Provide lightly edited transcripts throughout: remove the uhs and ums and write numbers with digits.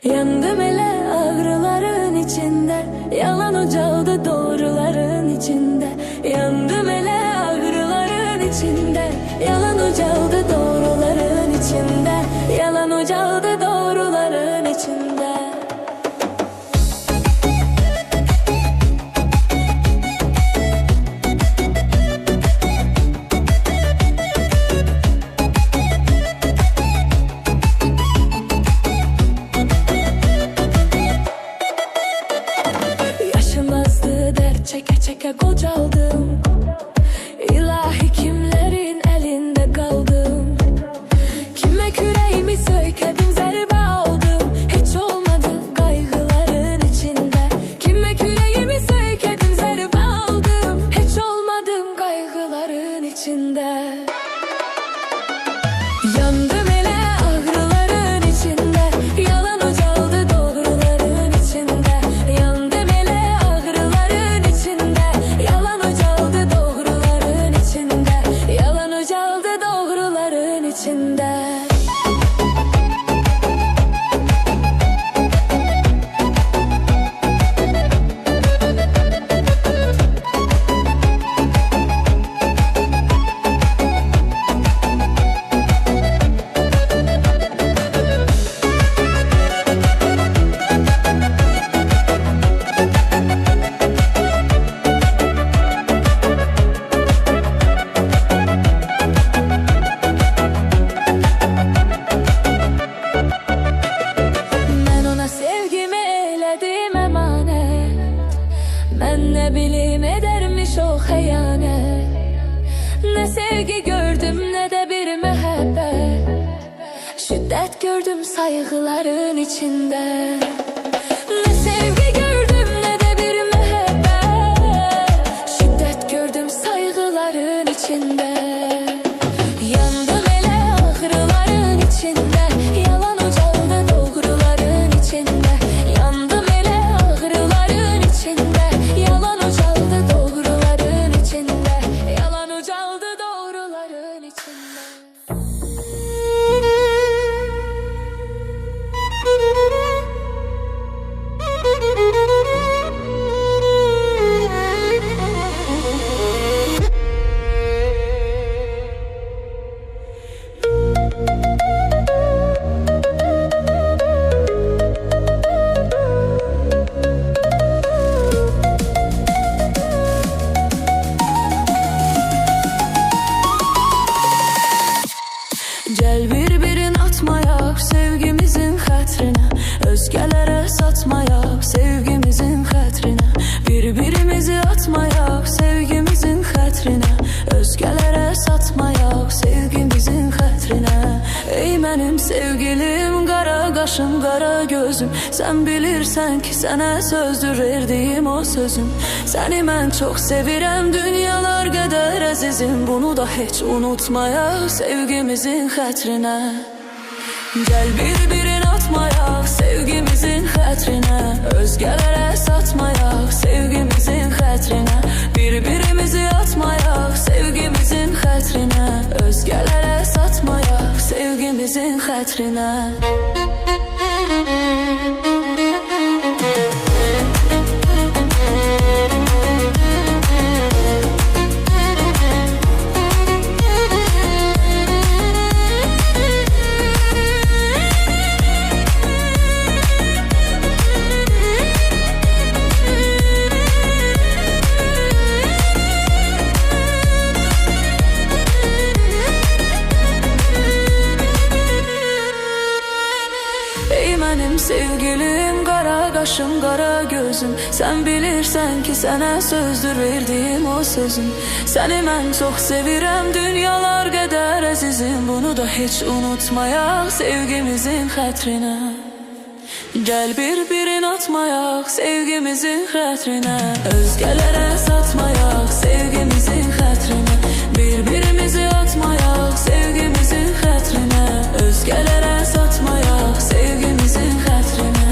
Yandım ele ağrıların içinde, yalan ocağında doğruların içinde. Yandım ele ağrıların içinde, yalan ocağında doğruların içinde. Yalan ocağında doğruların içinde. Çeke çeke kocaldım, İlahi kimlerin elinde kaldım. Kime küreğimi sökedim, zerbe aldım. Hiç olmadı kaygıların içinde. Kime küreğimi sökedim, zerbe aldım. Hiç olmadım kaygıların içinde. Yandım ele ağrıların içinde, yalan ocağında doğruların içinde. Yandım ele ağrıların içinde, yalan ocağında doğruların içinde. Yalan ocağında doğruların içinde. Ben ne bileyim edermiş o hayanet. Ne sevgi gördüm ne de bir mehabbet. Şiddet gördüm saygıların içinde. Ne sevgi gördüm ne de bir mehabbet. Şiddet gördüm saygıların içinde. Yandım ele ağrıların içinde, yalan ocağında doğruların içinde. Yandım ele ağrıların içinde, yalan ocağında doğruların içinde. Yalan ocağında doğruların içinde. Gel bir-birin atmayak sevgimizin xətrinə, özgələrə satmayak sevgimizin xətrinə. Bir-birimizi atmayak sevgimizin xətrinə, özgələrə satmayak sevgimizin xətrinə. Ey mənim sevgilim, qara qaşım, qara gözüm, sən bilirsən ki sənə sözdür verdiyim o sözüm. Səni mən çox sevirəm, dünyalar qədər əzizim, bunu da heç unutmayak sevgimizin xətrinə. Gəl bir-birin atmayak sevgimizin xətrinə, özgələrə satmayak sevgimizin xətrinə. Bir-birimizi atmayak sevgimizin xətrinə, özgələrə satmayak sevgimizin xətrinə. Benim sevgilim, qara qaşım, qara gözüm, sən bilirsən ki sənə sözdür verdiyim o sözüm. Səni mən çox sevirəm, dünyalar qədər əzizim, bunu da heç unutmayak sevgimizin xətrinə. Gəl bir-birin atmayak sevgimizin xətrinə, özgələrə satmayak sevgimizin xətrinə. Bir-birimizi atmayak sevgimizin xətrinə, özgələrə satmayak sevgimizin xətrinə.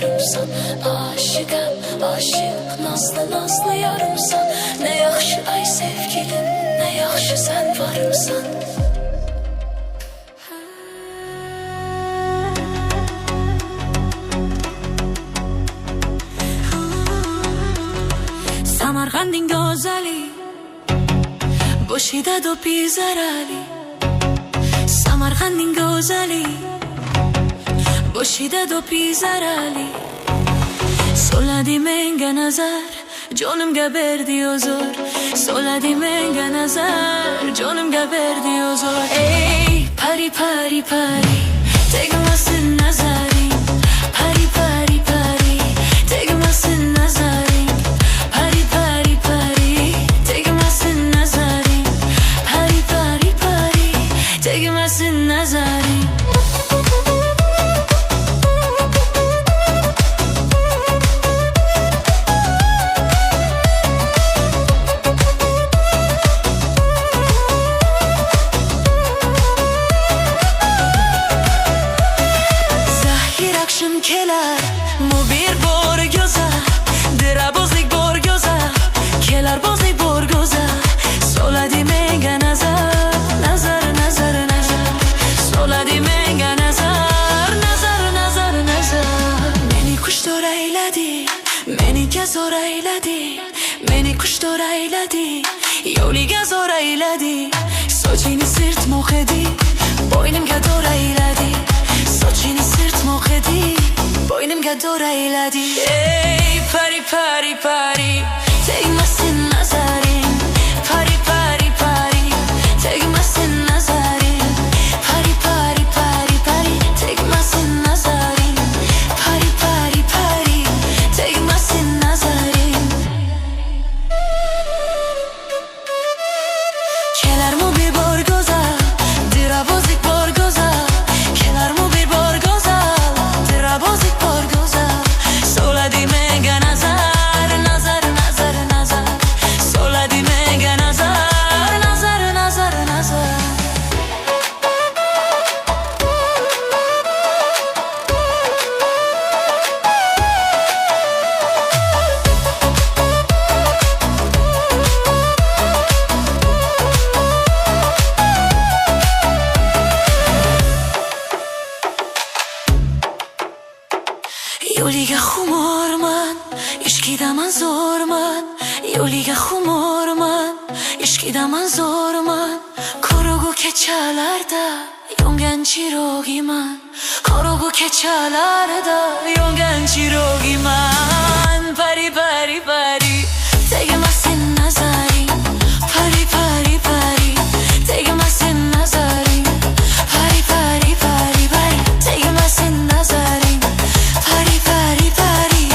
yarımsan, aşıqam, aşıq, nazlı nazlı yarımsan. Ne yaxşı ay sevgilim, ne yaxşı sen varımsan. Samarqandin go'zali, boshida do'pi zarali. Samarqandin go'zali, boshida do'pi zarali. Soladi menga nazar, jonimga berdi huzur. Soladi menga nazar, jonimga berdi huzur. Ey pari pari pari, tegmasin nazaring. Pari pari pari, tegmasin nazaring. Pari pari pari, tegmasin nazaring. Pari pari pari, tegmasin nazaring. Kelar mu bir bor göza, dirabozlik bor göza, kelar bozlik bor göza. Soladi menga nazar, nazar, nazar, nazar. Soladi menga nazar, nazar, nazar, nazar. Meni kuştor eyledi, meni gazor eyledi, meni kuştor eyledi, yo'liga zor eyledi. Sochini sirt mo'qedi, bo'ynimga dor eyledi. Sochini sirt mo'qedi, bo'ynimga dor eyledi. Ey pari pari pari, tegmasin nazaring. من زور من یولیگه خمار من اشکیده من زور من کارگو که چلرده یونگن چیروگی من کارگو که چلرده یونگن چیروگی من پری پری پری تگه مسین نظری پری پری پری تگه مسین نظری پری پری پری پری تگه مسین نظری پری پری پری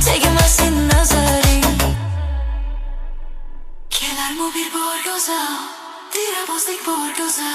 تگه مسین نظری Kelermo bir borgoza Dire bozdik borgoza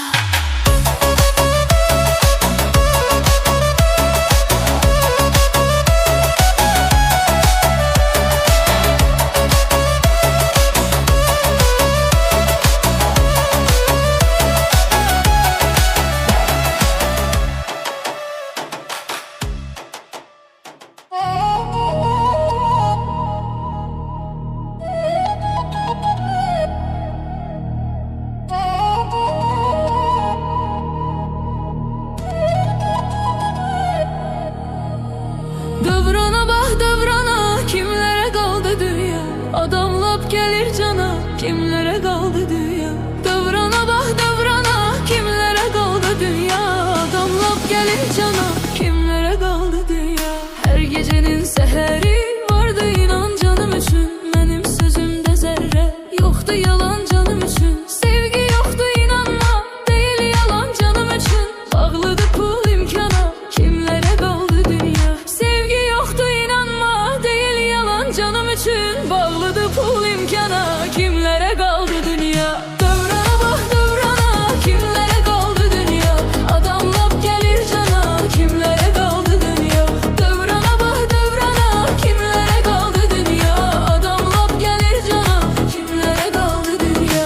Dövrana bak dövrana kimlere kaldı dünya Adamlap gelir cana kimlere kaldı dünya Dövrana bak dövrana kimlere kaldı dünya Adamlap gelir cana kimlere kaldı dünya Her gecenin seheri vardı inan canım üçün Benim sözümde zerre yoktu yalan canım üçün Sevgi yoktu inanma değil yalan canım üçün Bağlıdı pul imkana kimlere kaldı dünya Sevgi yoktu inanma değil yalan canım için Bağlıdı pul imkana kimlere kaldı dünya Dövrana bak dövrana kimlere kaldı dünya Adamlap gelir cana kimlere kaldı dünya Dövrana bak dövrana kimlere kaldı dünya Adamlap gelir cana kimlere kaldı dünya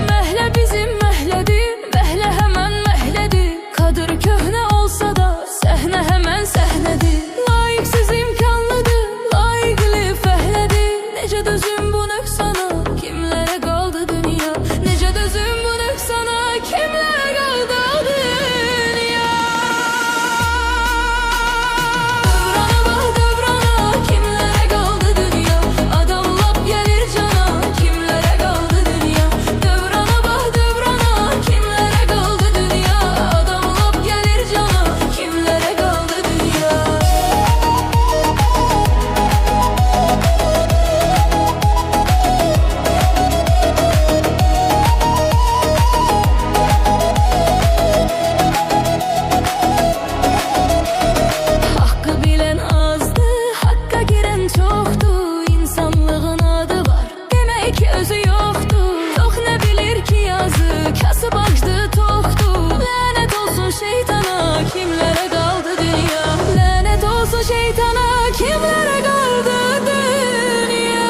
Mehle bizim mehledir, mehle hemen mehledir Kadir köhne olsa da sehne hemen sehnedir Layıksız imkanlıdır, layıklı fehledir Nece dözüm bu nöksana, kimlere kaldı dünya Nece dözüm bu nöksana, kimlere kaldı dünya Dövrana bak dövrana, kimlere kaldı dünya Adamlap gelir cana, kimlere kaldı dünya Dövrana bak dövrana, kimlere kaldı dünya Adamlap gelir cana, kimlere kaldı dünya Hakkı bilen azdı, hakka giren çoktu İnsanlığın adı var, demek ki özü yoktu Yok ne bilir ki yazı, kasıp açtı toktu Lanet olsun şeytana, kimlere kaldı dünya Lanet olsun şeytana, kimlere kaldı dünya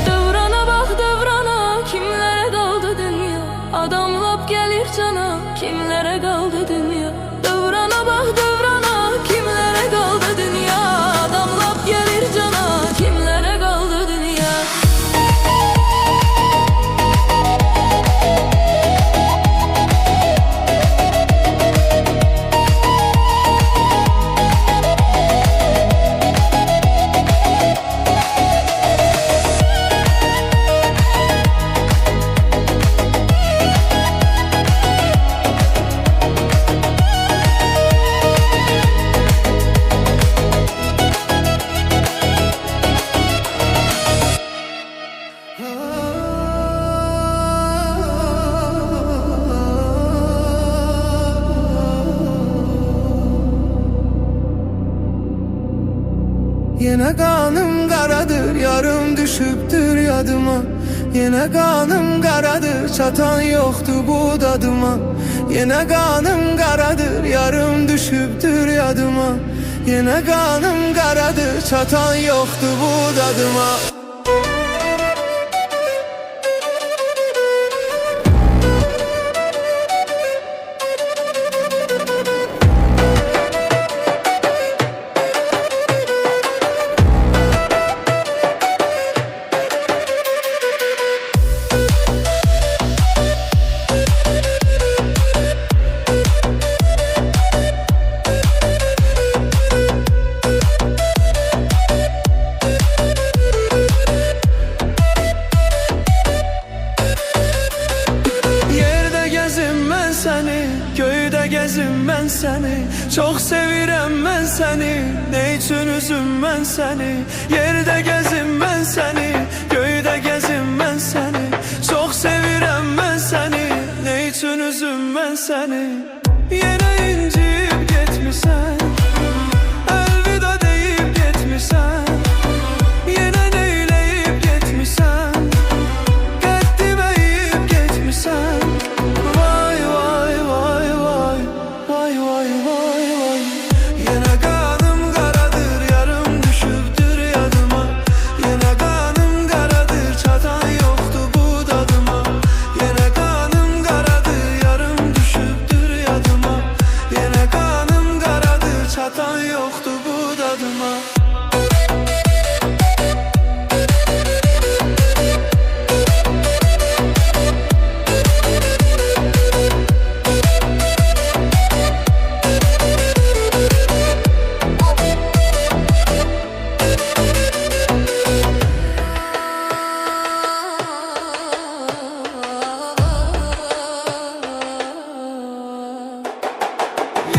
Dövrana bak dövrana kimlere kaldı dünya Adamlap gelir cana kimlere kaldı dünya Dövrana bak dövrana kimlere kaldı dünya Adamlap gelir cana kimlere kaldı dünya Yine kanım karadır, yarım düşüptür yadıma. Yine kanım karadır, çatan yoktu bu dadıma. Yine kanım karadır, yarım düşüptür yadıma. Yine kanım karadır, çatan yoktu bu dadıma. Köyde gezim ben seni, çok sevirem ben seni. Ne için üzüm ben seni? Yerde gezim ben seni, köyde gezim ben seni. Çok sevirem ben seni, ne için üzüm ben seni? Yine incip gitmişsen, elveda deyip gitmişsen. Yine neyleyip gitmişsen, kaddime yiyip gitmişsen. Yoktu bu dadıma.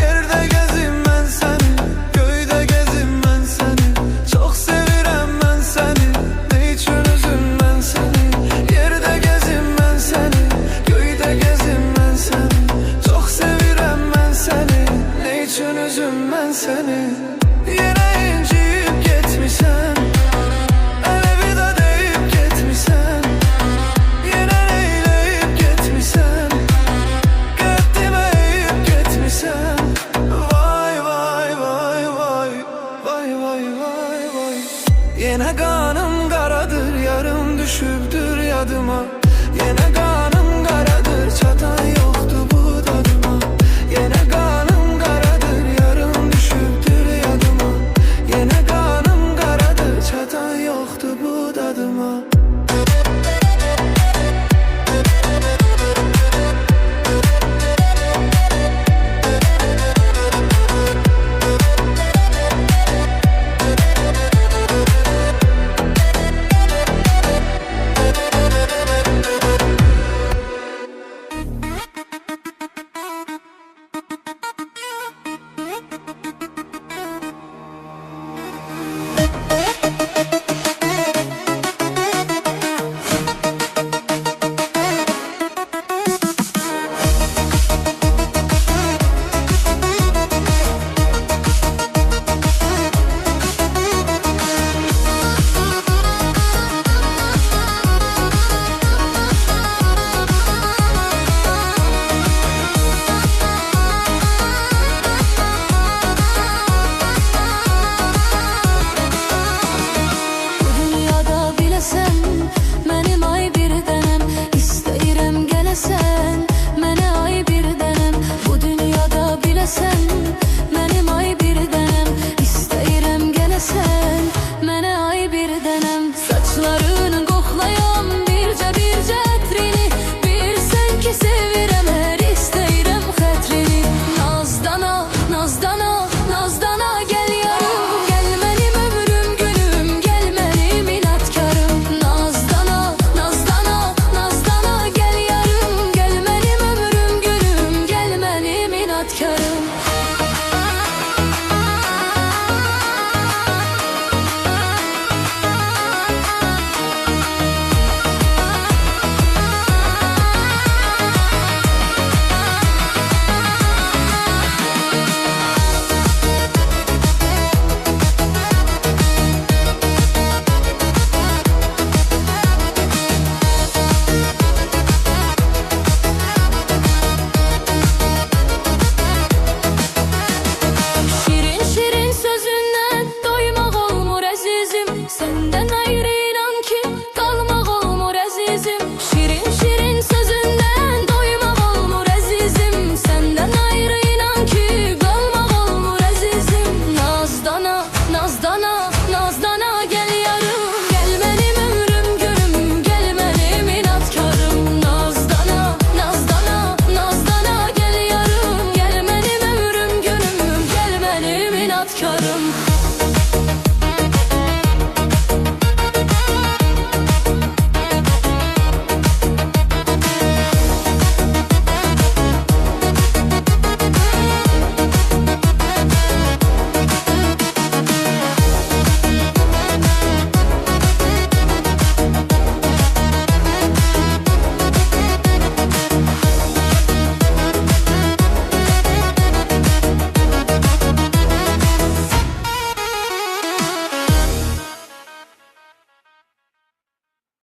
Yerde gezim ben seni, köyde gezim ben seni. Çok sevirem ben seni, ne için üzüm ben seni? Yerde gezim ben seni, köyde gezim ben seni. Çok sevirem ben seni, ne için üzüm ben seni? Yine incip gitmişsen, elveda deyip gitmişsen. Yine neyleyip gitmişsen, kaddime yiyip gitmişsen. Yine kanım karadır, yarım düşüptür yadıma. Yine kanım karadır, çatan